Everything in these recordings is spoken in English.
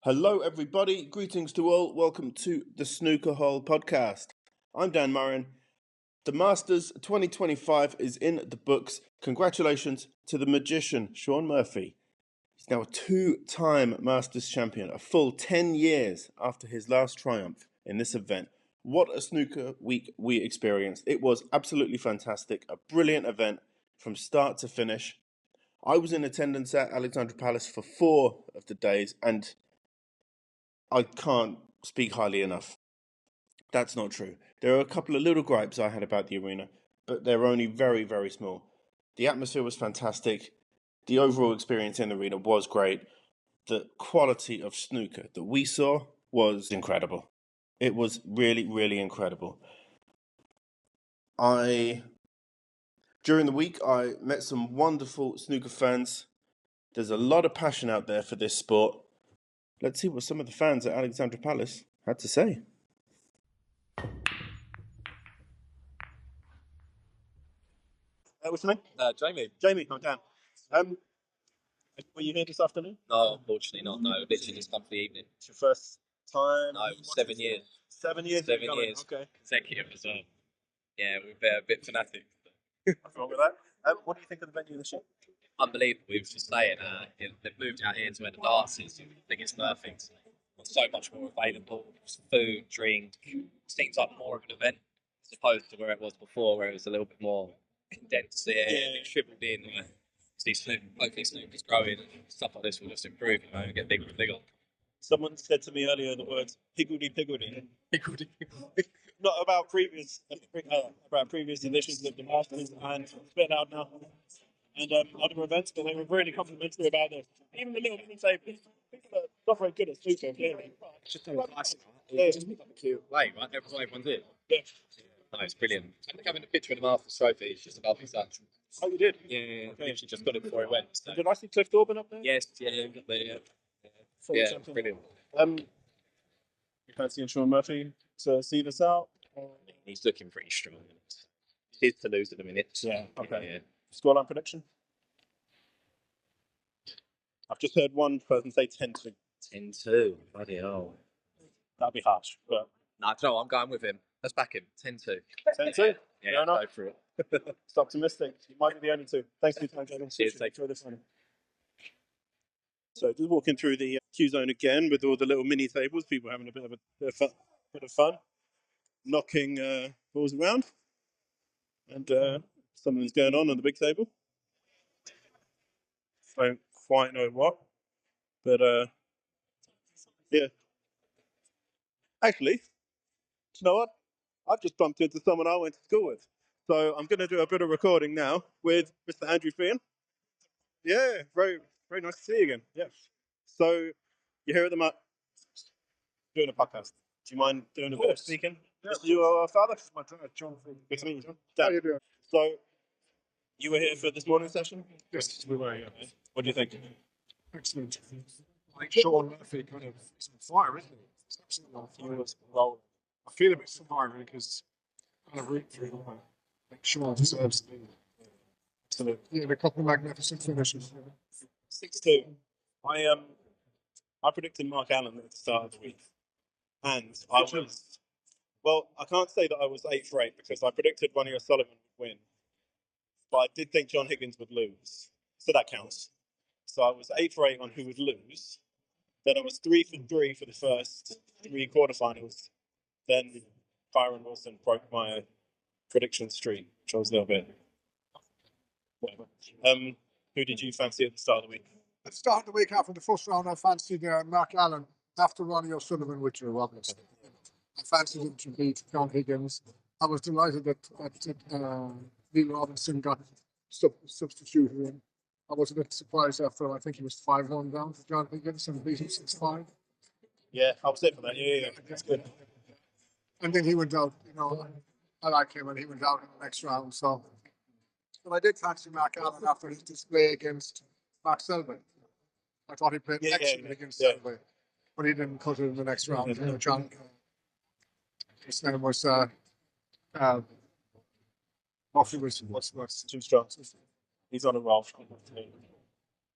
Hello, everybody. Greetings to all. Welcome to the Snooker Hole podcast. I'm Dan Murrin. The Masters 2025 is in the books. Congratulations to the magician, Shaun Murphy. He's now a two-time Masters champion, a full 10 years after his last triumph in this event. What a snooker week we experienced. It was absolutely fantastic, a brilliant event from start to finish. I was in attendance at Alexandra Palace for 4 of the days, and I can't speak highly enough. That's not true. There are a couple of little gripes I had about the arena, but they're only very, very small. The atmosphere was fantastic. The overall experience in the arena was great. The quality of snooker that we saw was incredible. It was really, really incredible. During the week, I met some wonderful snooker fans. There's a lot of passion out there for this sport. Let's see what some of the fans at Alexandra Palace had to say. What's your name? Jamie. Jamie, I'm Dan. Were you here this afternoon? No, unfortunately not. No, literally just come for the evening. It's your first time? No, 7 years. 7 years? 7 years. Okay. Consecutive as well. Yeah, we're a bit fanatic. What's wrong with that? What do you think of the venue this year? Unbelievable. We were just saying, they've moved out here to where the darts is. I think it's perfect. There's so much more available. Food, drink. Seems like more of an event as opposed to where it was before, where it was a little bit more condensed there, shriveled in. Hopefully snooker's growing and stuff like this will just improve, and get bigger and bigger. Someone said to me earlier the words higgledy-piggledy. Not about previous editions of the Masters, and it's been out now, and other events, but they were really complimentary about it. Even the little mini tables. People are not very good at snooker, clearly. It's just a classic. It just looks like a cute way, right? Everyone's in. Yeah. No, it's brilliant. I think having a picture of the Masters trophy is just above his touch. Oh, you did? Yeah. I literally just got it before it went. So. Did I see Cliff Dorbin up there? Yes, yeah, got there. Yeah, Brilliant. You fancy Shaun Murphy to see this out? He's looking pretty strong. He's to lose at the minute. Yeah, okay. Yeah. Scoreline prediction? I've just heard one person say 10-2. 10-2. Bloody hell. That'd be harsh, but... No, I'm going with him. Let's back him. 10-2. 10-2? Yeah, go for it. It's optimistic. You might be the only two. Thanks for your time, Jamie. Cheers, enjoy this one. So just walking through the queue zone again with all the little mini tables, people having a bit of fun, knocking balls around, and something's going on the big table. Don't quite know what, but yeah. Actually, you know what? I've just bumped into someone I went to school with. So I'm going to do a bit of recording now with Mr. Andrew Feehan. Yeah, very, very nice to see you again. Yeah. So you're here at the doing a podcast. Do you mind doing a bit of speaking? Yeah. Your father? My dad, John. Good to meet you. How you doing? So you were here for this morning session? Yes, we were. Yeah. What do you think? Excellent. I think Shaun Murphy kind of is on fire, isn't he? It's absolutely on fire. I feel a bit surprised because kind of root through. I think Shaun deserves to be. Yeah, a couple of magnificent finishes. 6-2. I predicted Mark Allen at the start of the week, and I can't say that I was 8 for 8 because I predicted Ronnie O'Sullivan would win, but I did think John Higgins would lose, so that counts. So I was 8 for 8 on who would lose. Then I was 3 for 3 for the first 3 quarterfinals. Then Byron Wilson broke my prediction streak, which I was a little bit. Whatever. Who did you fancy at the start of the week? At the start of the week after the first round, I fancied Mark Allen after Ronnie O'Sullivan, which was obvious. I fancied him to beat John Higgins. I was delighted that Neil Robinson got substituted in. I was a bit surprised after I think he was 5-1 down for John Higgins and beat him 6-5. Yeah, I was there for that. Yeah, that's good. And then he went out, I like him, and he went out in the next round. So, but I did fancy Mark Allen after his display against Mark Selby. I thought he played excellent against Selby, but he didn't cut it in the next round. John, his name was Murphy was what's too strong. He's on a roll.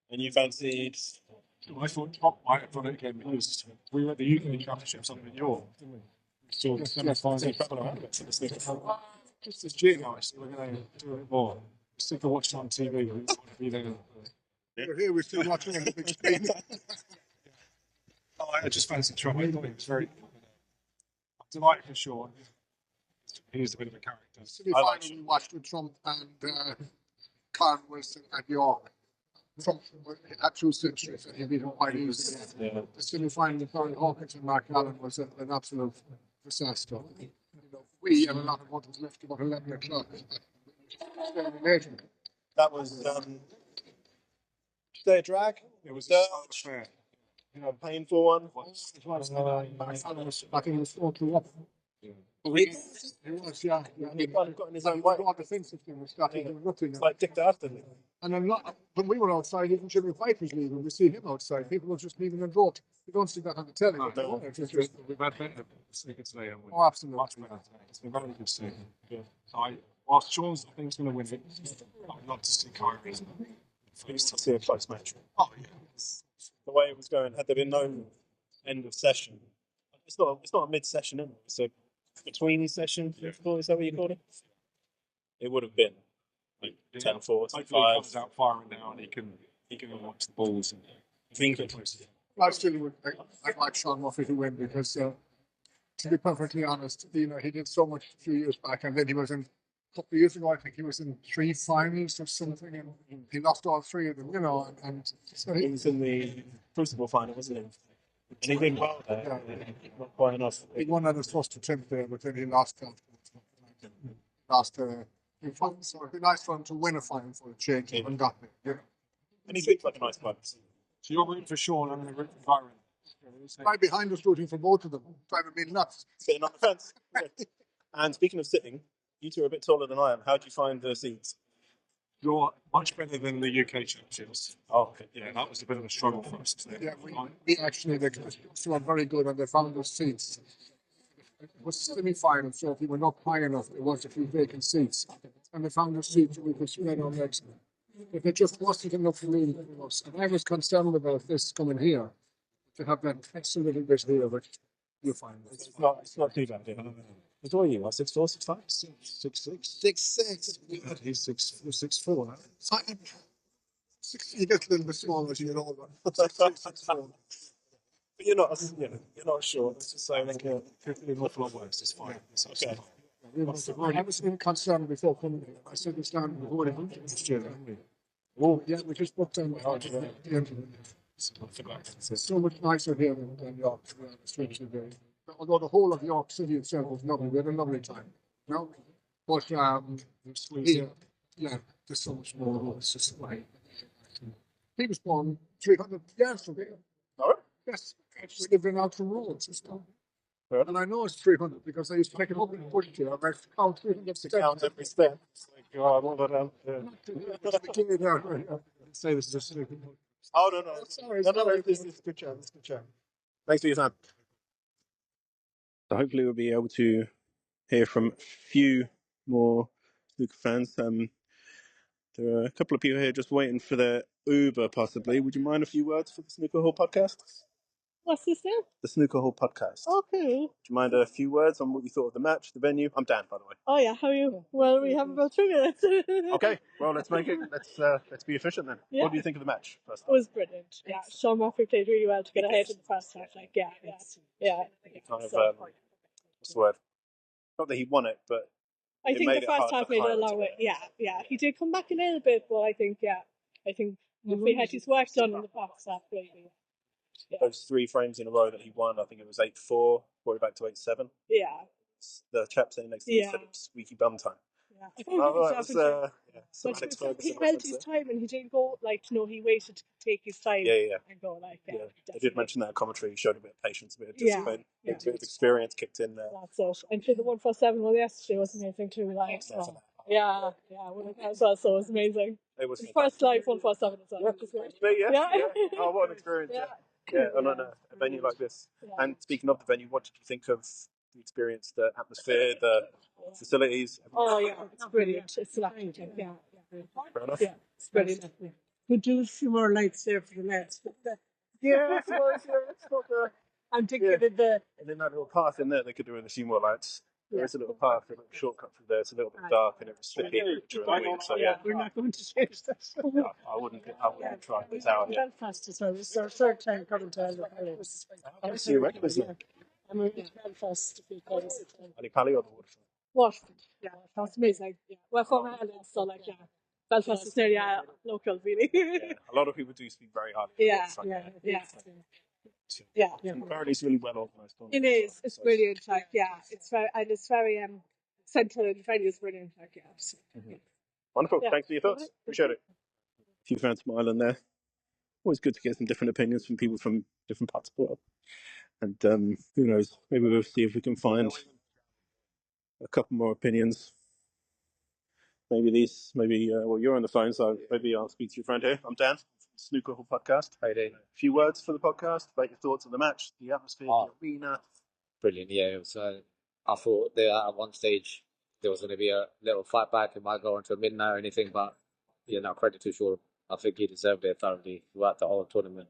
And you fancied I thought Trump might have done it again because we were at the UK Championships up in York, didn't we? So the semi-finals and couple of adverts at the sneaker. Just this year, guys, we're going to do a bit more. Stick to watching on TV. We want to be there. We're here. We're still watching on the big screen. I just fancy Trump. I thought he was very. I'm delighted for Sean. He's a bit of a character. Semi-final we watched with Trump and Karen Wilson at York. Trump had 2 centuries and he beat him quite easily. Yeah. The semi-final with Barry Hawkins and Mark Allen was an absolute disaster. You know, we had a lot of others left about 11 o'clock. That was a drag. It was fair. You know, painful one. I think it was 4-2 up. Really? It was, yeah. He got in his own way. The defensive thing was starting to do nothing. It's like Dick Afton. And then when we were outside, even Jimmy White was leaving. We see him outside. People were just leaving and vote. You don't see that on the telly. No. We've had better sneaker today, haven't we? Oh, absolutely. Much better today. It's been very good sneaker. Yeah. So whilst Sean's, I think, he's going to win it, I'd love to see Kyrie. Pleased to see a close match. Oh, yeah. The way it was going, had there been no end of session, it's not a mid-session, is it? It's a between session. Is that what you call it? It would have been like 10-4, 10-5. He comes out firing now, and he can watch the balls and think it. I still would. I'd like Sean Murphy to win because, to be perfectly honest, he did so much a few years back, and then he was in. A couple of years ago, I think he was in 3 finals or something, and he lost all 3 of them, and so He was in the Crucible final, wasn't he? And he did well there. Yeah. Not quite enough. He won at his first attempt there, but then he lost out. So it'd be nice for him to win a final for the change and got there. And he looks like a nice player. So you're rooting for Sean, I'm rooting for Byron. Right behind us rooting for both of them, driving me nuts. Sitting on the fence. And speaking of sitting, you two are a bit taller than I am. How do you find the seats? You're much better than the UK Championships. Oh, okay. Yeah, that was a bit of a struggle for us today. Yeah, they were very good and they found us seats. It was semi-final, so if we were not high enough, there was a few vacant seats. And they found us seats we could spread our legs. But there just wasn't enough room for us. And I was concerned about this coming here, to have that extra little bit here, but you'll find it. It's not too bad. What are you? 6'4", 6'5"? 6'6". 6'6". He's 6'4". You get a little bit smaller as you get older. 6'4". But you're not short. It's just saying an awful lot worse. It's fine. It's okay. Okay. I was concerned before coming here. I said it's down before the next year, haven't we? Oh, yeah, we just booked on the end of it. It's so much nicer here than York, to be honest. Although the whole of York City itself was lovely, we had a lovely time. No, but here, yeah, there's so much more. It's just like he was born 300 yards from here. All right. Yes, we lived in Outram Roads. And I know it's 300 because I used to take it up and put it here. I count 300 steps. Count every step. It's like, oh, what about say this is a stupid. Oh, no. Sorry. This is a good chat. Thanks for your time. So hopefully we'll be able to hear from a few more snooker fans. There are a couple of people here just waiting for their Uber, possibly. Would you mind a few words for the Snooker Hall podcast? What's this now? The Snooker Hall podcast. Okay. Do you mind a few words on what you thought of the match, the venue? I'm Dan, by the way. Oh yeah, how are you? Well, we have about 3 minutes. Okay, well let's make it. Let's be efficient then. Yeah. What do you think of the match? First It was brilliant. Yeah, Sean Murphy played really well to get ahead in the first half. Yeah. Kind of what's the word? Not that he won it, but I think the first half made it a long way. Yeah. He did come back a little bit, but I think Murphy had his work done in the box half, maybe. Yeah. Those 3 frames in a row that he won, I think it was 8-4, brought it back to 8-7. Yeah. The chap sitting next to me said it was squeaky bum time. Yeah. He held his time and he didn't go he waited to take his time and go I did mention that in commentary. He showed a bit of patience, a bit of discipline, a bit of experience kicked in there. That's it. And for the 147 one yesterday was amazing too. Yeah. It was amazing. It was his first live 147 as well. Yeah. Oh, what an experience! Yeah. On a venue like this. Yeah. And speaking of the venue, what did you think of the experience, the atmosphere, the facilities? Oh yeah, it's brilliant. It's lovely. Yeah. Fair enough. Yeah, it's brilliant. We'll do a few more lights there for the lads. But Yeah, I suppose, yeah, it's not the... I'm thinking Yeah. of the. And then that little path in there they could do in a few more lights. There is a little path, a little shortcut through there. It's a little bit dark and it was slippy during the week. So yeah, We're not going to change this. I wouldn't try this out. Yeah. Belfast as well. It's our third time coming to Alexandra Palace. I see you regularly. I'm moving to Belfast a few times. Any Pally or the waterfront? Waterford. Yeah, that's amazing. Yeah. Well, from Ireland, so like, yeah. Belfast is nearly local, really. Yeah, a lot of people do speak very highly. Yeah, of the yeah, waterfront. yeah. Yeah. Apparently, it's really well organised. It is. It's brilliant. Like, yeah, it's very central and very is brilliant. Like, yeah. Wonderful. Yeah. Thanks for your thoughts. Appreciate it. A few fans from Ireland there. Always good to get some different opinions from people from different parts of the world. And who knows? Maybe we'll see if we can find a couple more opinions. Maybe well, you're on the phone, so maybe I'll speak to your friend here. I'm Dan, from the Snooker Hall podcast. How you doing? A few words for the podcast about your thoughts on the match, the atmosphere, the arena. Brilliant, yeah. It was, I thought that at one stage there was going to be a little fight back. It might go into a midnight or anything, but yeah, no credit to Sean. I think he deserved it thoroughly throughout the whole tournament.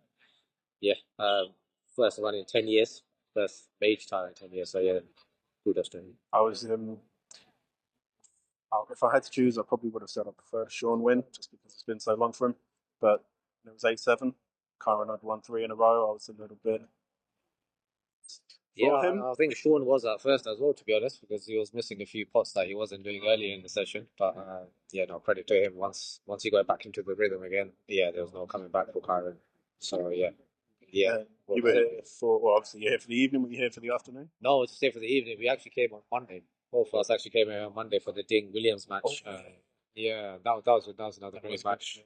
Yeah, first one in 10 years, first major title in 10 years. So yeah, kudos to him. I was if I had to choose, I probably would have said I prefer Sean win, just because it's been so long for him. But it was 8-7. Kyron had won 3 in a row. I was a little bit. Yeah, him. I think Sean was at first as well, to be honest, because he was missing a few pots that he wasn't doing earlier in the session. But yeah, no credit to him. Once he got back into the rhythm again, yeah, there was no coming back for Kyron. So yeah. You were here obviously you're here for the evening. Were you here for the afternoon? No, it's stay for the evening. We actually came on Monday. Both of us actually came here on Monday for the Ding Williams match. Yeah, that was another great match.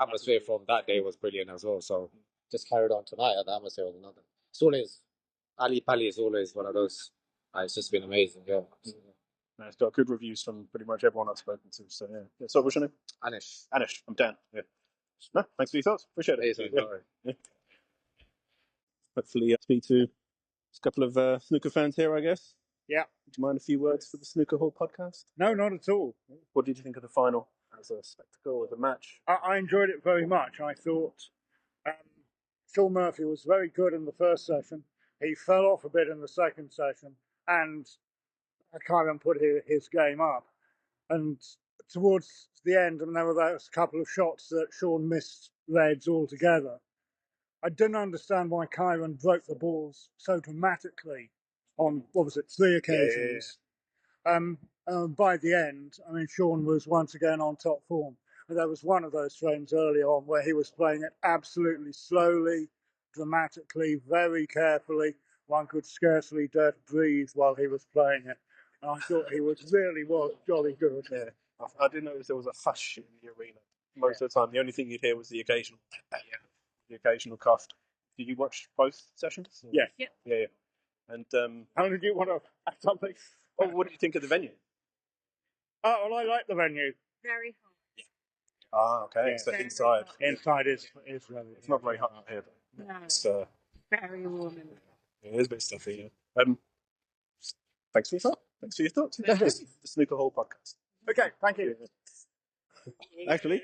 Atmosphere from that day was brilliant as well. So just carried on tonight, and the atmosphere was another. It's always Ali Pali is always one of those. It's just been amazing. Yeah. No, it's got good reviews from pretty much everyone I've spoken to. So yeah. So what's your name? Anish. I'm Dan. Yeah. No, thanks for your thoughts. Appreciate it. Yeah. Hopefully, speak to a couple of snooker fans here, I guess. Yeah. Would you mind a few words for the Snooker Hall podcast? No, not at all. What did you think of the final as a spectacle, as a match? I enjoyed it very much. I thought Sean Murphy was very good in the first session. He fell off a bit in the second session, and Kyron put his game up. And towards the end, there were those couple of shots that Sean missed reds altogether. I didn't understand why Kyron broke the balls so dramatically on, 3 occasions. By the end, Sean was once again on top form. And there was one of those frames early on where he was playing it absolutely slowly, dramatically, very carefully. One could scarcely dare to breathe while he was playing it. And I thought he was jolly good. Yeah. I didn't notice there was a hush in the arena. Most of the time, the only thing you'd hear was the occasional cough. Did you watch both sessions? Yeah. Yeah. And how did you want to add something? Oh, what did you think of the venue? Oh, well, I like the venue. Very hot. Ah, okay. Yeah. So inside. Inside is really. It's not very hot out here, though. No. It's Very warm. it is a bit stuffy. Yeah. Thanks for your thoughts. The Snooker Hall podcast. Okay, thank you. Actually,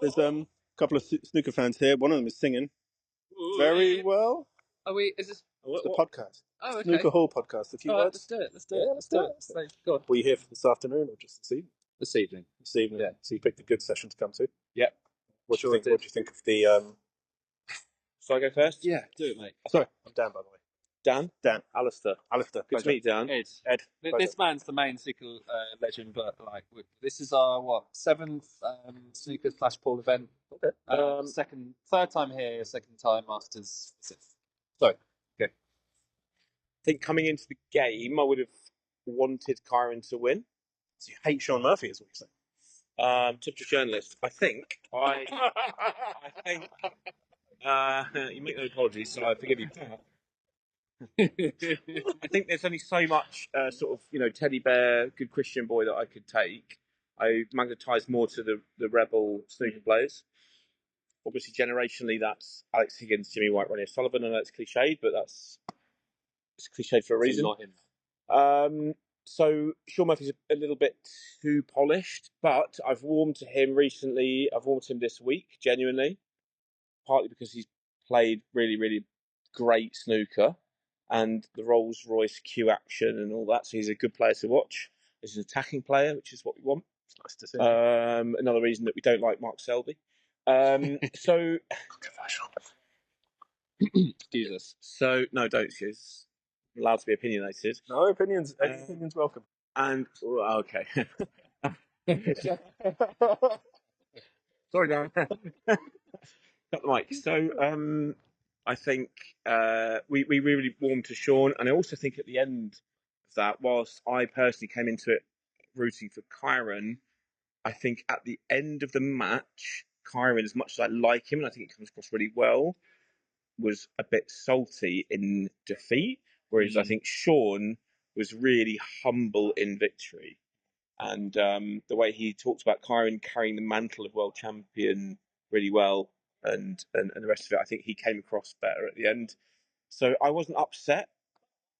there's a couple of snooker fans here. One of them is singing very well. Oh wait, is this It's the podcast? Oh, okay. Snooker Hall podcast. A few words. Let's do it. Let's do do it. Go on. Were you here for this afternoon or just this evening? This evening. This evening. Yeah. So you picked a good session to come to. Yep. What do you think? What do you think of the? Shall I go first? Yeah, do it, mate. Sorry, I'm Dan, by the way. Dan? Alistair. Good to meet you, Dan. Ed. This man's the main snooker legend, but this is our seventh snooker / pool event. Okay. Third time here, second time Masters. Sorry. Okay. I think coming into the game, I would have wanted Kyron to win. So you hate Sean Murphy, is what you're saying? Typical journalist. I think. You make no apologies, so I forgive you. I think there's only so much teddy bear, good Christian boy that I could take. I magnetise more to the rebel snooker players. Obviously, generationally, that's Alex Higgins, Jimmy White, Ronnie O'Sullivan. I know it's cliched, but it's cliched for a reason. Not him. So Sean Murphy's a little bit too polished, but I've warmed to him recently. I've warmed to him this week, genuinely, partly because he's played really, really great snooker, and the Rolls Royce Q action and all that. So he's a good player to watch. He's an attacking player, which is what we want. Nice to see. Another reason that we don't like Mark Selby. So Controversial. Excuse us. So no, don't excuse. I'm allowed to be opinionated. No opinions. Opinions welcome. And okay. Sorry, Dan. Cut the mic. So I think we really warmed to Sean, and I also think at the end of that, whilst I personally came into it rooting for Kyron, I think at the end of the match, Kyron, as much as I like him, and I think it comes across really well, was a bit salty in defeat, whereas I think Sean was really humble in victory. And the way he talked about Kyron carrying the mantle of world champion really well, and the rest of it, I think he came across better at the end. So I wasn't upset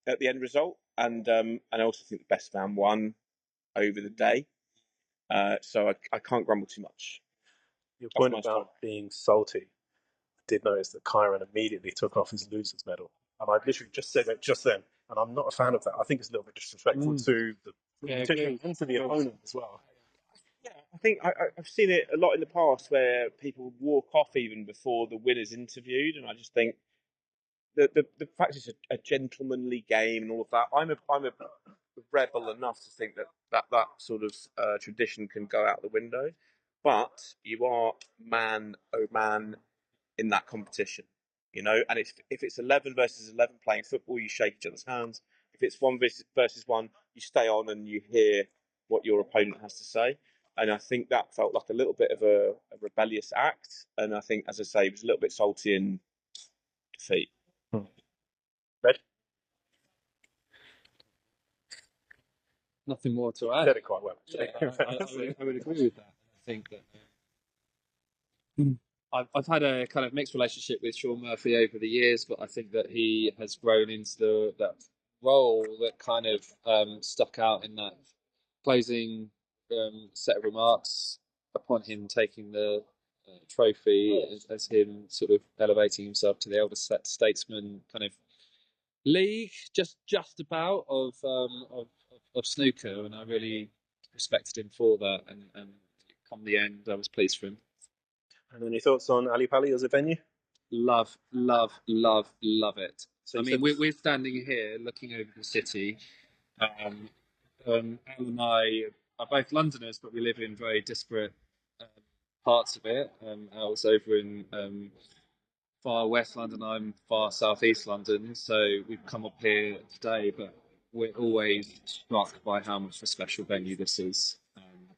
at the end result, and I also think the best man won over the day. So I can't grumble too much. Your point about being salty, I did notice that Kyron immediately took off his loser's medal. And I literally just said that just then. And I'm not a fan of that. I think it's a little bit disrespectful to the competition and to the opponent as well. Yeah, I think I've seen it a lot in the past where people walk off even before the winner's interviewed. And I just think the fact it's a gentlemanly game and all of that. I'm a rebel enough to think that sort of tradition can go out the window. But you are man, oh man, in that competition, you know. And if it's 11 versus 11 playing football, you shake each other's hands. If it's 1 versus 1, you stay on and you hear what your opponent has to say. And I think that felt like a little bit of a rebellious act. And I think, as I say, it was a little bit salty in defeat. Red? Nothing more to add. Said it quite well. Yeah, I would agree with that. I think that I've had a kind of mixed relationship with Sean Murphy over the years, but I think that he has grown into that role that kind of stuck out in that closing set of remarks upon him taking the trophy as him sort of elevating himself to the elder statesman kind of league, just about of snooker, and I really respected him for that. And come the end, I was pleased for him. And then your thoughts on Ali Pali as a venue? Love it. So I mean, we're standing here looking over the city. Al and I are both Londoners, but we live in very disparate parts of it. Al's over in far west London, I'm far southeast London, so we've come up here today, but we're always struck by how much of a special venue this is.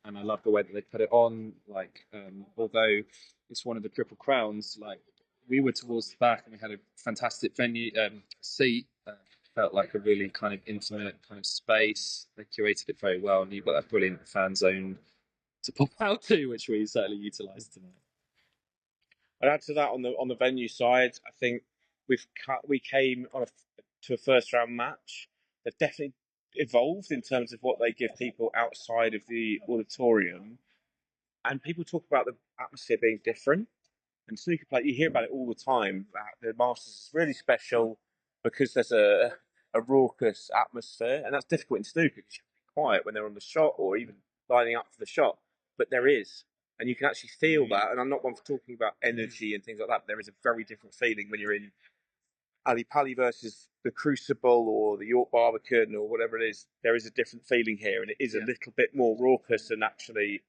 And I love the way that they put it on. Like, although it's one of the Triple Crowns, like, we were towards the back and we had a fantastic venue seat. Felt like a really kind of intimate kind of space. They curated it very well, and you've got that brilliant fan zone to pop out to, which we certainly utilised tonight. I'd add to that on the venue side. I think we came to a first round match that definitely evolved in terms of what they give people outside of the auditorium, and people talk about the atmosphere being different. And snooker play, you hear about it all the time. The Masters is really special because there's a raucous atmosphere, and that's difficult in snooker because you have to be quiet when they're on the shot or even lining up for the shot. But there is. And you can actually feel that. And I'm not one for talking about energy and things like that. But there is a very different feeling when you're in Ali Pali versus the Crucible or the York Barbican or whatever it is. There is a different feeling here. And it is a little bit more raucous, and actually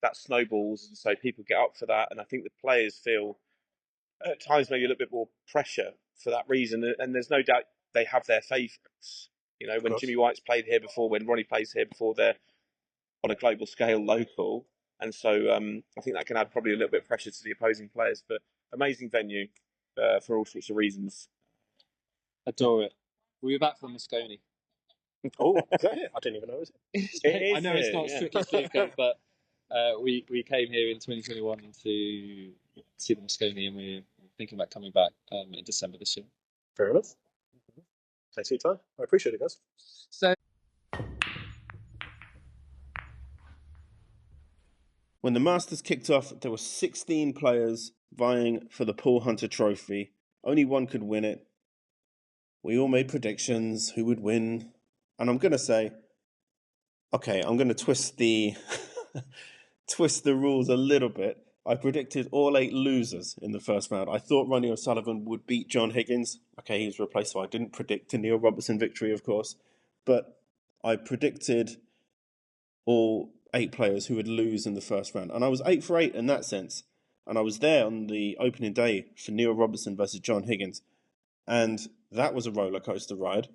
that snowballs. And so people get up for that. And I think the players feel at times maybe a little bit more pressure for that reason. And there's no doubt they have their favourites. You know, when Jimmy White's played here before, when Ronnie plays here before, they're on a global scale local. And so I think that can add probably a little bit of pressure to the opposing players. But amazing venue for all sorts of reasons. Adore it. We were back from Moscone. Oh, is that it? I didn't even know it. I know it's not strictly snooker, but we came here in 2021 to see the Moscone, and we're thinking about coming back in December this year. Fair enough. Thanks for your time. I appreciate it, guys. So. When the Masters kicked off, there were 16 players vying for the Paul Hunter Trophy, Only one could win it. We all made predictions who would win. And I'm going to say, okay, I'm going to twist the twist the rules a little bit. I predicted all 8 losers in the first round. I thought Ronnie O'Sullivan would beat John Higgins. Okay, he was replaced, so I didn't predict a Neil Robertson victory, of course. But I predicted all 8 players who would lose in the first round. And I was 8 for 8 in that sense. And I was there on the opening day for Neil Robertson versus John Higgins. And that was a roller coaster ride.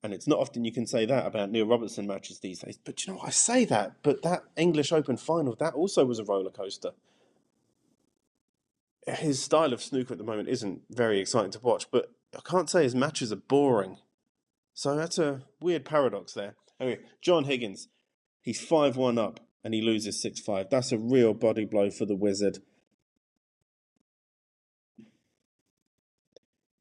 And it's not often you can say that about Neil Robertson matches these days. But you know what? I say that, but that English Open final, that also was a roller coaster. His style of snooker at the moment isn't very exciting to watch, but I can't say his matches are boring. So that's a weird paradox there. Anyway, John Higgins, he's 5-1 up and he loses 6-5. That's a real body blow for the wizard.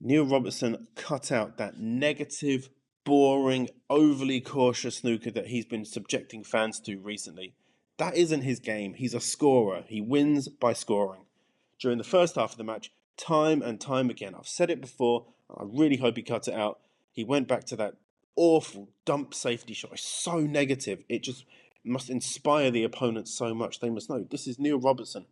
Neil Robertson cut out that negative, boring, overly cautious snooker that he's been subjecting fans to recently. That isn't his game. He's a scorer. He wins by scoring. During the first half of the match, time and time again, I've said it before, I really hope he cut it out. He went back to that awful dump safety shot. It's so negative. It just must inspire the opponents so much. They must know this is Neil Robertson.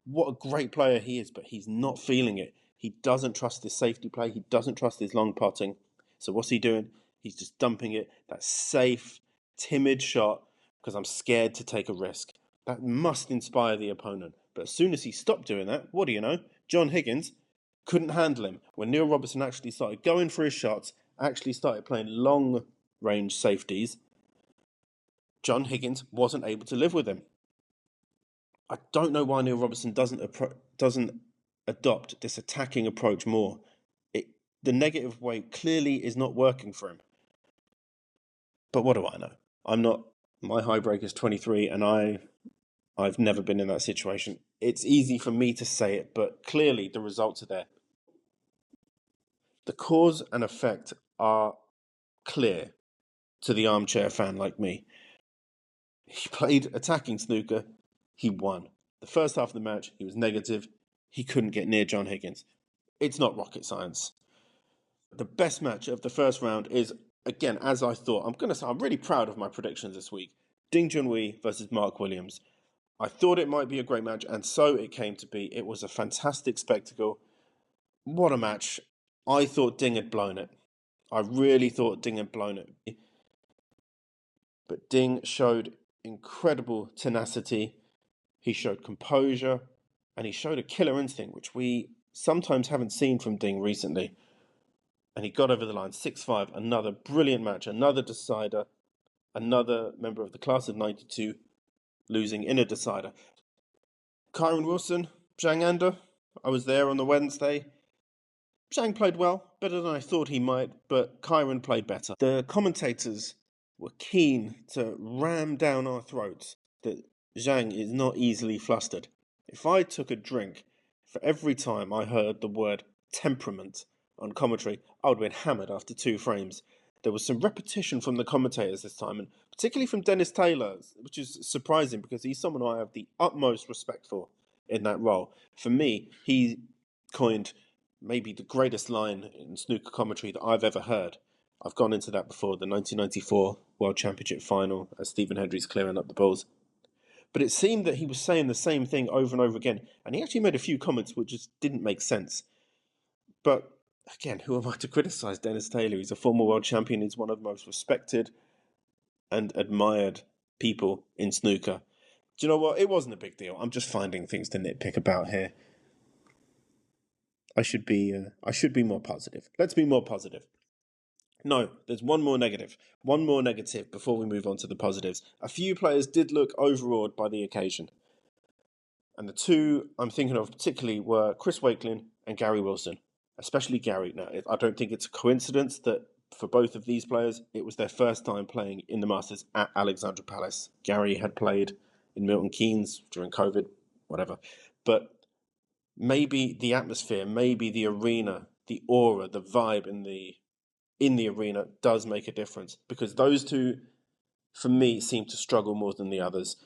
What a great player he is, but he's not feeling it. He doesn't trust his safety play. He doesn't trust his long putting. So what's he doing? He's just dumping it. That safe, timid shot because I'm scared to take a risk. That must inspire the opponent. But as soon as he stopped doing that, what do you know? John Higgins couldn't handle him. When Neil Robertson actually started going for his shots, actually started playing long range safeties, John Higgins wasn't able to live with him. I don't know why Neil Robertson doesn't adopt this attacking approach more. The negative way clearly is not working for him. But what do I know? My high break is 23 and I've never been in that situation. It's easy for me to say it, but clearly the results are there. The cause and effect are clear to the armchair fan like me. He played attacking snooker, he won. The first half of the match, he was negative, he couldn't get near John Higgins. It's not rocket science. The best match of the first round is, again, as I thought, I'm really proud of my predictions this week. Ding Junhui versus Mark Williams. I thought it might be a great match, and so it came to be. It was a fantastic spectacle. What a match. I thought Ding had blown it. I really thought Ding had blown it. But Ding showed incredible tenacity. He showed composure, and he showed a killer instinct, which we sometimes haven't seen from Ding recently. And he got over the line 6-5. Another brilliant match, another decider, another member of the class of 92 losing in a decider. Kyron Wilson, Zhang Anda, I was there on the Wednesday. Zhang played well, better than I thought he might, but Kyron played better. The commentators were keen to ram down our throats that Zhang is not easily flustered. If I took a drink for every time I heard the word temperament on commentary, I would have been hammered after 2 frames. There was some repetition from the commentators this time, and particularly from Dennis Taylor, which is surprising because he's someone I have the utmost respect for in that role. For me, he coined maybe the greatest line in snooker commentary that I've ever heard. I've gone into that before, the 1994 World Championship final as Stephen Hendry's clearing up the balls. But it seemed that he was saying the same thing over and over again, and he actually made a few comments which just didn't make sense. But again, who am I to criticise Dennis Taylor? He's a former world champion. He's one of the most respected and admired people in snooker. Do you know what? It wasn't a big deal. I'm just finding things to nitpick about here. I should be more positive. Let's be more positive. No, there's one more negative before we move on to the positives. A few players did look overawed by the occasion. And the 2 I'm thinking of particularly were Chris Wakelin and Gary Wilson, especially Gary. Now, I don't think it's a coincidence that for both of these players, it was their first time playing in the Masters at Alexandra Palace. Gary had played in Milton Keynes during COVID, whatever. But maybe the atmosphere, maybe the arena, the aura, the vibe in the arena does make a difference, because those 2, for me, seem to struggle more than the others.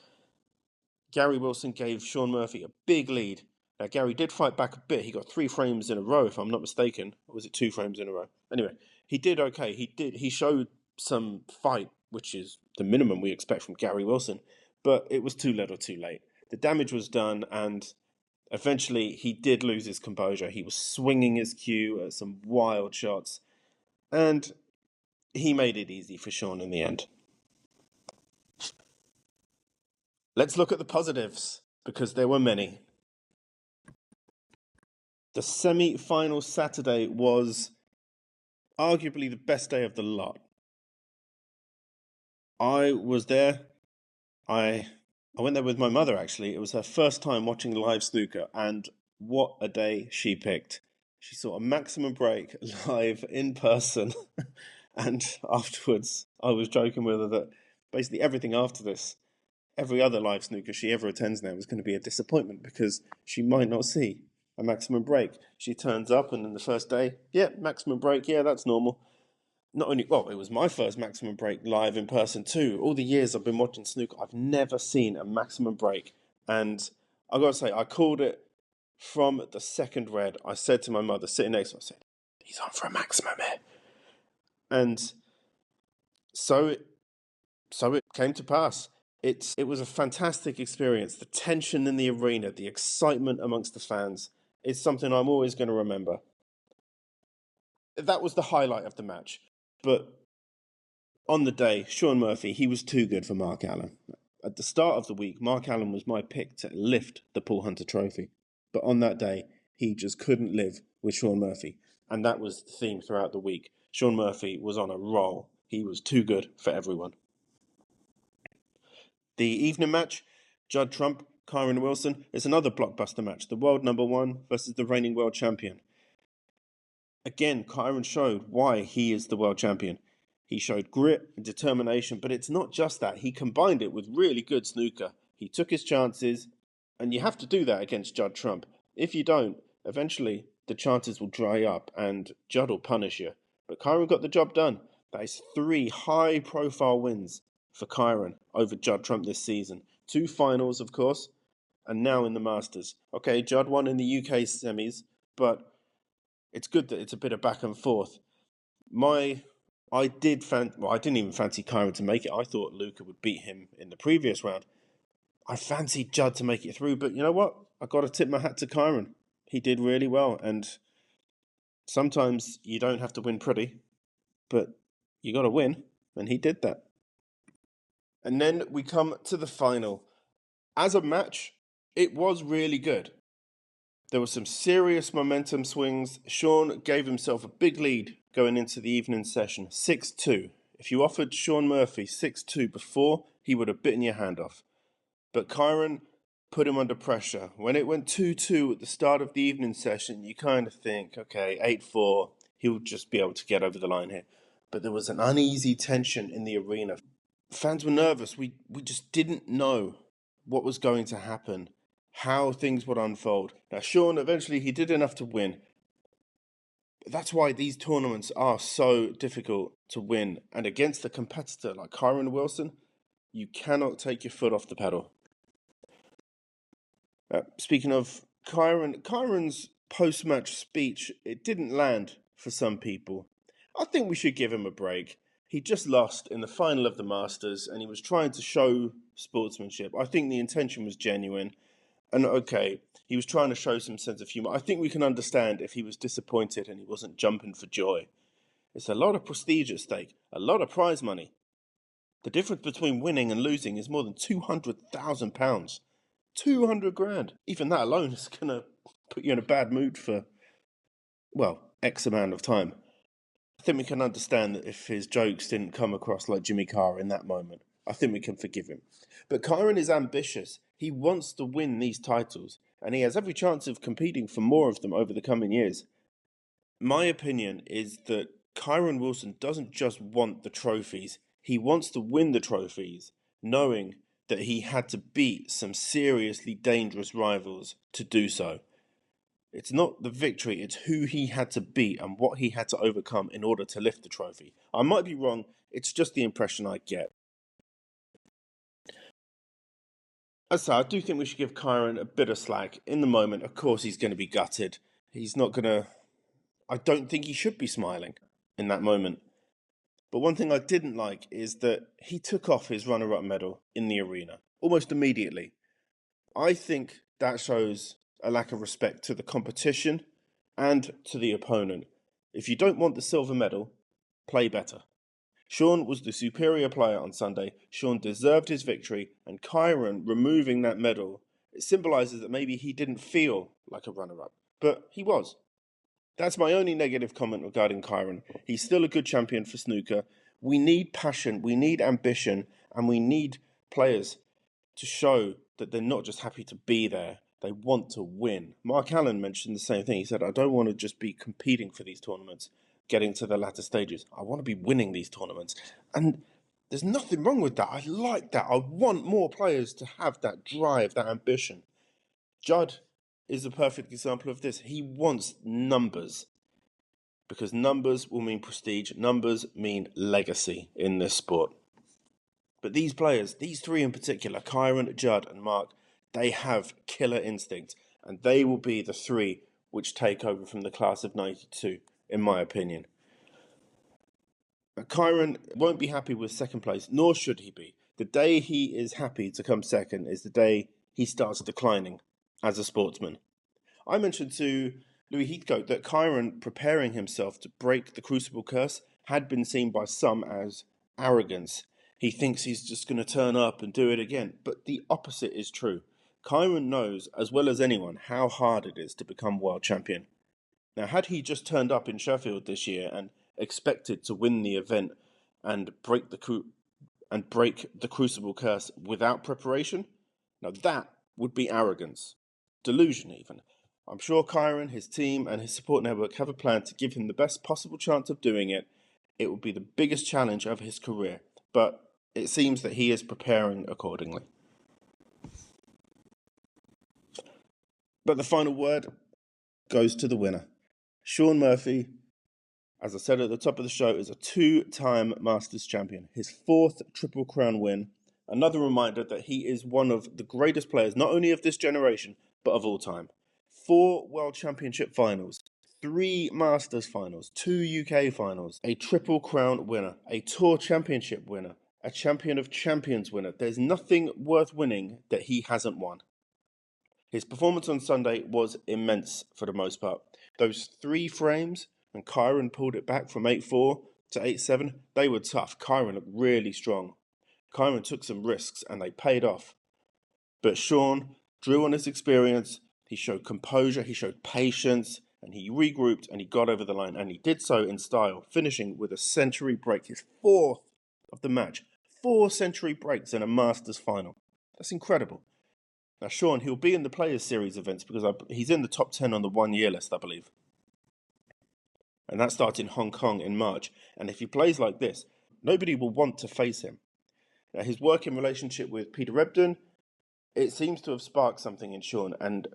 Gary Wilson gave Sean Murphy a big lead Now, Gary did fight back a bit. He got 3 frames in a row, if I'm not mistaken. Or was it 2 frames in a row? Anyway, he did okay. He showed some fight, which is the minimum we expect from Gary Wilson, but it was too little too late. The damage was done, and eventually he did lose his composure. He was swinging his cue at some wild shots, and he made it easy for Sean in the end. Let's look at the positives, because there were many. The semi-final Saturday was arguably the best day of the lot. I was there. I went there with my mother, actually. It was her first time watching live snooker, and what a day she picked. She saw a Maximum Break live in person, and afterwards I was joking with her that basically everything after this, every other live snooker she ever attends now, is going to be a disappointment because she might not see a Maximum Break. She turns up, and then the first day, yeah, Maximum Break, yeah, that's normal. Not only, well, it was my first Maximum Break live in person too. All the years I've been watching snooker, I've never seen a Maximum Break. And I got to say, I called it from the second red. I said to my mother, sitting next to me, I said, he's on for a maximum here. And so it came to pass. It was a fantastic experience. The tension in the arena, the excitement amongst the fans, is something I'm always going to remember. That was the highlight of the match. But on the day, Sean Murphy, he was too good for Mark Allen. At the start of the week, Mark Allen was my pick to lift the Paul Hunter Trophy. But on that day, he just couldn't live with Sean Murphy. And that was the theme throughout the week. Sean Murphy was on a roll. He was too good for everyone. The evening match, Judd Trump, Kyron Wilson, is another blockbuster match. The world number 1 versus the reigning world champion. Again, Kyron showed why he is the world champion. He showed grit and determination, but it's not just that. He combined it with really good snooker. He took his chances, and you have to do that against Judd Trump. If you don't, eventually the chances will dry up and Judd will punish you. But Kyron got the job done. That is 3 high-profile wins for Kyron over Judd Trump this season. 2 finals, of course, and now in the Masters. Okay, Judd won in the UK semis, but it's good that it's a bit of back and forth. I didn't even fancy Kyron to make it. I thought Luca would beat him in the previous round. I fancied Judd to make it through, but you know what? I got to tip my hat to Kyron. He did really well, and sometimes you don't have to win pretty, but you got to win, and he did that. And then we come to the final. As a match, it was really good. There were some serious momentum swings. Sean gave himself a big lead going into the evening session, 6-2. If you offered Sean Murphy 6-2 before, he would have bitten your hand off. But Kyron put him under pressure. When it went 2-2 at the start of the evening session, you kind of think, okay, 8-4, he'll just be able to get over the line here. But there was an uneasy tension in the arena. Fans were nervous. We just didn't know what was going to happen, how things would unfold. Now, Sean, eventually he did enough to win. That's why these tournaments are so difficult to win. And against a competitor like Kyron Wilson, you cannot take your foot off the pedal. Speaking of Kyron's post-match speech, it didn't land for some people. I think we should give him a break. He just lost in the final of the Masters, and he was trying to show sportsmanship. I think the intention was genuine. And okay, he was trying to show some sense of humour. I think we can understand if he was disappointed and he wasn't jumping for joy. It's a lot of prestige at stake, a lot of prize money. The difference between winning and losing is more than £200,000. 200 grand. Even that alone is going to put you in a bad mood for, well, X amount of time. I think we can understand that if his jokes didn't come across like Jimmy Carr in that moment, I think we can forgive him. But Kyron is ambitious. He wants to win these titles, and he has every chance of competing for more of them over the coming years. My opinion is that Kyron Wilson doesn't just want the trophies. He wants to win the trophies, knowing that he had to beat some seriously dangerous rivals to do so. It's not the victory, it's who he had to beat and what he had to overcome in order to lift the trophy. I might be wrong, it's just the impression I get. As I say, I do think we should give Kyron a bit of slack. In the moment, of course, he's going to be gutted. He's not going to... I don't think he should be smiling in that moment. But one thing I didn't like is that he took off his runner-up medal in the arena almost immediately. I think that shows a lack of respect to the competition and to the opponent. If you don't want the silver medal, play better. Sean was the superior player on Sunday. Sean deserved his victory, and Kyron removing that medal, it symbolises that maybe he didn't feel like a runner-up, but he was. That's my only negative comment regarding Kyron. He's still a good champion for snooker. We need passion, we need ambition, and we need players to show that they're not just happy to be there, they want to win. Mark Allen mentioned the same thing. He said, I don't want to just be competing for these tournaments, getting to the latter stages. I want to be winning these tournaments. And there's nothing wrong with that. I like that. I want more players to have that drive, that ambition. Judd is a perfect example of this. He wants numbers because numbers will mean prestige. Numbers mean legacy in this sport. But these players, these three in particular, Kyron, Judd and Mark, they have killer instinct, and they will be the three which take over from the class of 92, in my opinion. Kyron won't be happy with second place, nor should he be. The day he is happy to come second is the day he starts declining as a sportsman. I mentioned to Louis Heathcote that Kyron preparing himself to break the Crucible curse had been seen by some as arrogance. He thinks he's just going to turn up and do it again. But the opposite is true. Kyron knows, as well as anyone, how hard it is to become world champion. Now, had he just turned up in Sheffield this year and expected to win the event and break the Crucible curse without preparation, now that would be arrogance, delusion even. I'm sure Kyron, his team, and his support network have a plan to give him the best possible chance of doing it. It will be the biggest challenge of his career, but it seems that he is preparing accordingly. But the final word goes to the winner. Shaun Murphy, as I said at the top of the show, is a two-time Masters champion. His fourth Triple Crown win. Another reminder that he is one of the greatest players, not only of this generation, but of all time. 4 World Championship finals, 3 Masters finals, 2 UK finals, a Triple Crown winner, a Tour Championship winner, a Champion of Champions winner. There's nothing worth winning that he hasn't won. His performance on Sunday was immense for the most part. Those 3 frames, when Kyron pulled it back from 8-4 to 8-7, they were tough. Kyron looked really strong. Kyron took some risks and they paid off. But Shaun drew on his experience, he showed composure, he showed patience, and he regrouped and he got over the line. And he did so in style, finishing with a century break, his 4th of the match. 4 century breaks in a Masters final. That's incredible. Now, Shaun, he'll be in the Players Series events because he's in the top 10 on the 1-year list, I believe. And that starts in Hong Kong in March. And if he plays like this, nobody will want to face him. Now, his working relationship with Peter Ebdon, it seems to have sparked something in Shaun. And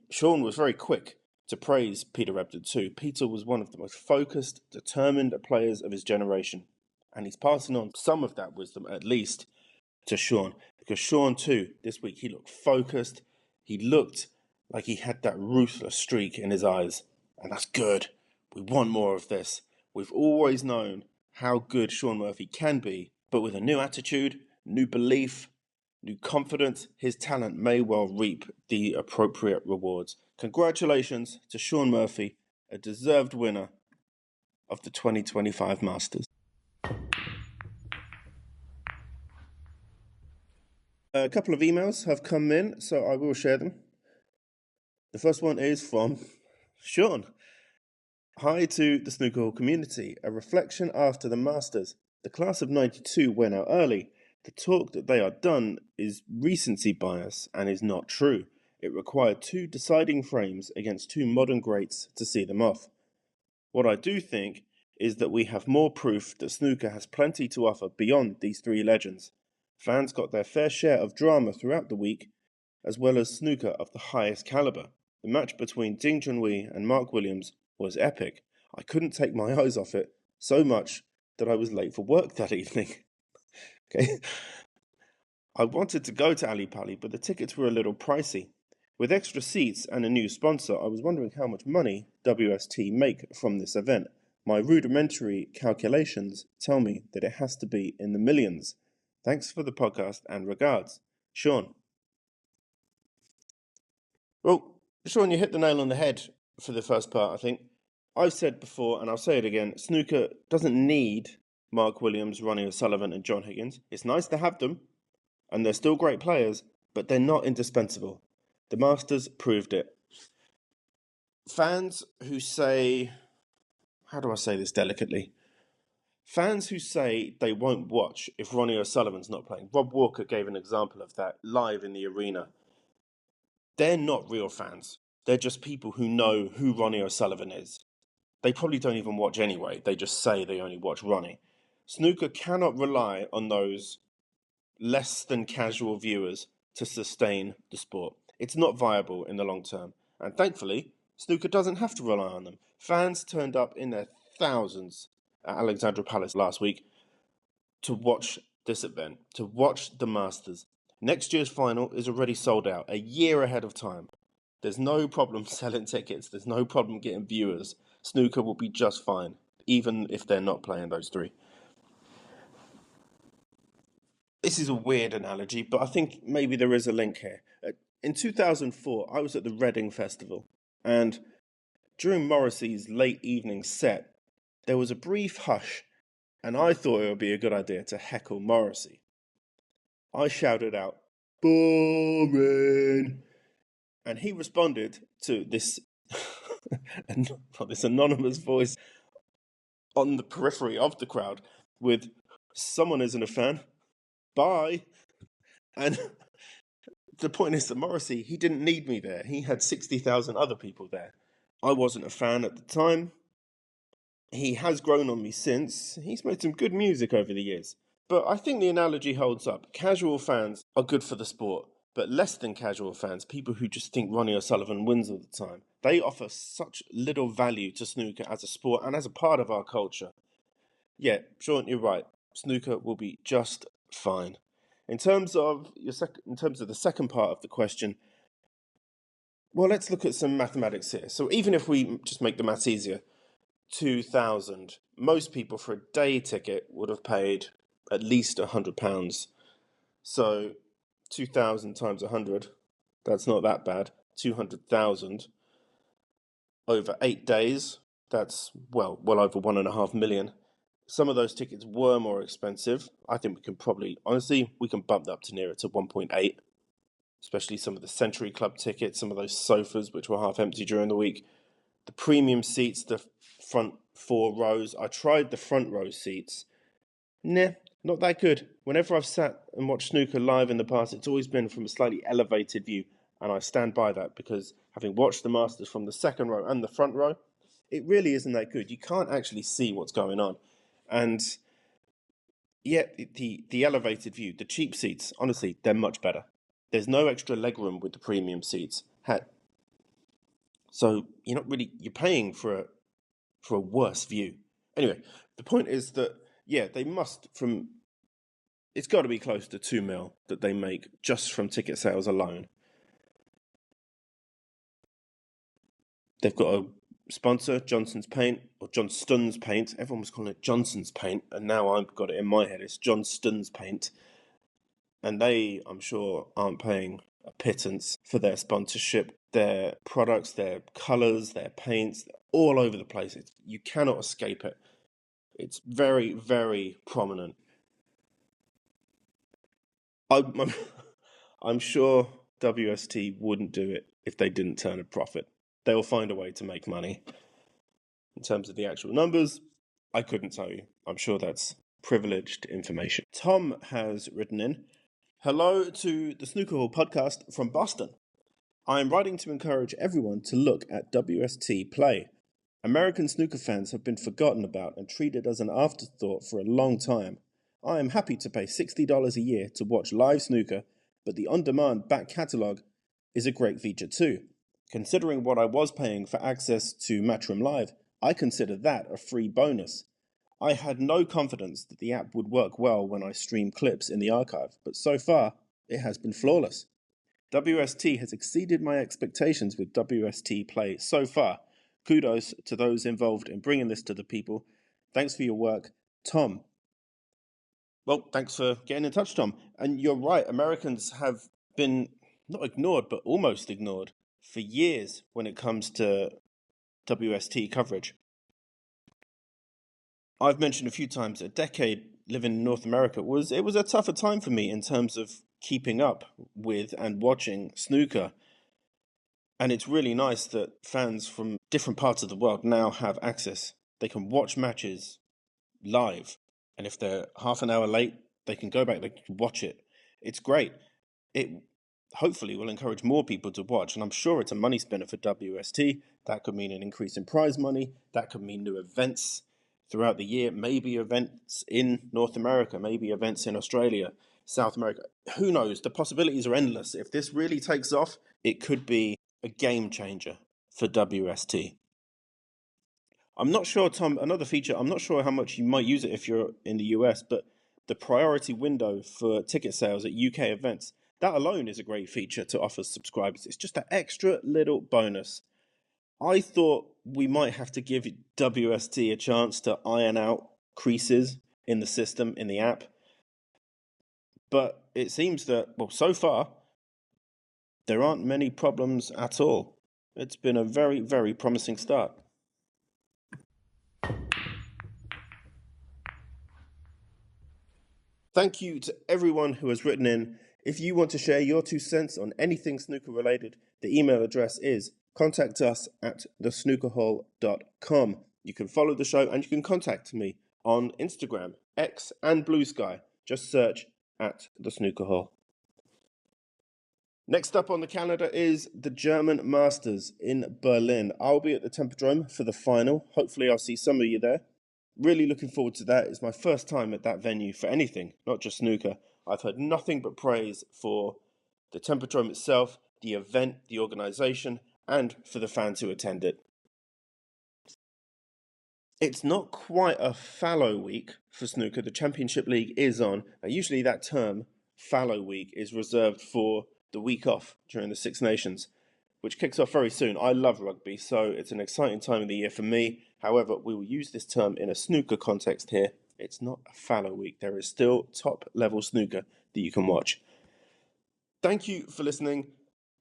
Shaun was very quick to praise Peter Ebdon too. Peter was one of the most focused, determined players of his generation. And he's passing on some of that wisdom, at least, to Shaun. Because Shaun too, this week, he looked focused. He looked like he had that ruthless streak in his eyes. And that's good. We want more of this. We've always known how good Shaun Murphy can be, but with a new attitude, new belief, new confidence, his talent may well reap the appropriate rewards. Congratulations to Shaun Murphy, a deserved winner of the 2025 Masters. A couple of emails have come in, so I will share them. The first one is from Shaun. Hi to the Snooker Hall community. A reflection after the Masters. The class of 92 went out early. The talk that they are done is recency bias and is not true. It required 2 deciding frames against 2 modern greats to see them off. What I do think is that we have more proof that snooker has plenty to offer beyond these 3 legends. Fans got their fair share of drama throughout the week, as well as snooker of the highest caliber. The match between Ding Junhui and Mark Williams was epic. I couldn't take my eyes off it, so much that I was late for work that evening. Okay. I wanted to go to Ali Pali, but the tickets were a little pricey. With extra seats and a new sponsor, I was wondering how much money WST make from this event. My rudimentary calculations tell me that it has to be in the millions. Thanks for the podcast and regards. Sean. Well, Sean, you hit the nail on the head for the first part, I think. I've said before, and I'll say it again, snooker doesn't need Mark Williams, Ronnie O'Sullivan, and John Higgins. It's nice to have them, and they're still great players, but they're not indispensable. The Masters proved it. Fans who say, how do I say this delicately? Fans who say they won't watch if Ronnie O'Sullivan's not playing. Rob Walker gave an example of that live in the arena. They're not real fans. They're just people who know who Ronnie O'Sullivan is. They probably don't even watch anyway. They just say they only watch Ronnie. Snooker cannot rely on those less than casual viewers to sustain the sport. It's not viable in the long term. And thankfully, snooker doesn't have to rely on them. Fans turned up in their thousands at Alexandra Palace last week to watch this event, to watch the Masters. Next year's final is already sold out, a year ahead of time. There's no problem selling tickets. There's no problem getting viewers. Snooker will be just fine, even if they're not playing those three. This is a weird analogy, but I think maybe there is a link here. In 2004, I was at the Reading Festival, and during Morrissey's late evening set, there was a brief hush, and I thought it would be a good idea to heckle Morrissey. I shouted out, "Boring!" And he responded to this, this anonymous voice on the periphery of the crowd with, "Someone isn't a fan. Bye." And the point is that Morrissey, he didn't need me there. He had 60,000 other people there. I wasn't a fan at the time. He has grown on me since. He's made some good music over the years. But I think the analogy holds up. Casual fans are good for the sport, but less than casual fans, people who just think Ronnie O'Sullivan wins all the time, they offer such little value to snooker as a sport and as a part of our culture. Yeah, Sean, you're right. Snooker will be just fine. In terms of the second part of the question, well, let's look at some mathematics here. So even if we just make the maths easier, 2,000, most people for a day ticket would have paid at least £100. So 2,000 times 100, that's not that bad. 200,000 over 8 days, that's well over 1.5 million. Some of those tickets were more expensive. I think we can bump that up to nearer to 1.8, especially some of the Century Club tickets, some of those sofas which were half empty during the week. The premium seats, the front 4 rows. I tried the front row seats. Nah, not that good. Whenever I've sat and watched snooker live in the past, it's always been from a slightly elevated view, and I stand by that because having watched the Masters from the second row and the front row, it really isn't that good. You can't actually see what's going on. And yet the elevated view, the cheap seats, honestly, they're much better. There's no extra legroom with the premium seats. So you're paying for a worse view. Anyway, the point is that, yeah, it's got to be close to 2 mil that they make just from ticket sales alone. They've got a sponsor, Johnson's Paint, or Johnston's Paint. Everyone was calling it Johnson's Paint, and now I've got it in my head. It's Johnston's Paint. And they, I'm sure, aren't paying a pittance for their sponsorship. Their products, their colours, their paints, all over the place. You cannot escape it. It's very, very prominent. I'm sure WST wouldn't do it if they didn't turn a profit. They'll find a way to make money. In terms of the actual numbers, I couldn't tell you. I'm sure that's privileged information. Tom has written in, "Hello to the Snooker Hall podcast from Boston. I am writing to encourage everyone to look at WST play. American snooker fans have been forgotten about and treated as an afterthought for a long time. I am happy to pay $60 a year to watch live snooker, but the on-demand back catalogue is a great feature too. Considering what I was paying for access to Matchroom Live, I consider that a free bonus. I had no confidence that the app would work well when I stream clips in the archive, but so far, it has been flawless. WST has exceeded my expectations with WST play so far. Kudos to those involved in bringing this to the people. Thanks for your work, Tom. Well, thanks for getting in touch, Tom. And you're right, Americans have been not ignored, but almost ignored for years when it comes to WST coverage. I've mentioned a few times a decade living in North America was a tougher time for me in terms of keeping up with and watching snooker. And it's really nice that fans from different parts of the world now have access. They can watch matches live. And if they're half an hour late, they can go back, they can watch it. It's great. It hopefully will encourage more people to watch. And I'm sure it's a money spinner for WST. That could mean an increase in prize money. That could mean new events throughout the year. Maybe events in North America, maybe events in Australia, South America. Who knows? The possibilities are endless. If this really takes off, it could be a game changer for WST. I'm not sure, Tom, another feature, I'm not sure how much you might use it if you're in the US, but the priority window for ticket sales at UK events, that alone is a great feature to offer subscribers. It's just an extra little bonus. I thought we might have to give WST a chance to iron out creases in the system, in the app. But it seems that, well, so far, there aren't many problems at all. It's been a very, very promising start. Thank you to everyone who has written in. If you want to share your 2 cents on anything snooker related, the email address is contactus@thesnookerhole.com. You can follow the show and you can contact me on Instagram, X, and Blue Sky. Just search @thesnookerhole. Next up on the calendar is the German Masters in Berlin. I'll be at the Tempodrome for the final. Hopefully I'll see some of you there. Really looking forward to that. It's my first time at that venue for anything, not just snooker. I've heard nothing but praise for the Tempodrome itself, the event, the organisation, and for the fans who attend it. It's not quite a fallow week for snooker. The Championship League is on. Usually that term, fallow week, is reserved for the week off during the Six Nations, which kicks off very soon. I love rugby, so it's an exciting time of the year for me. However, we will use this term in a snooker context here. It's not a fallow week. There is still top-level snooker that you can watch. Thank you for listening.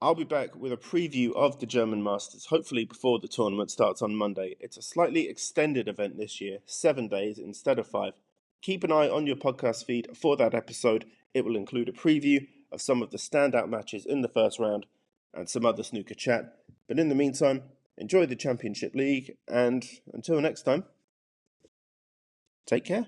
I'll be back with a preview of the German Masters, hopefully before the tournament starts on Monday. It's a slightly extended event this year, 7 days instead of 5. Keep an eye on your podcast feed for that episode. It will include a preview of some of the standout matches in the first round and some other snooker chat. But in the meantime, enjoy the Championship League, and until next time, take care.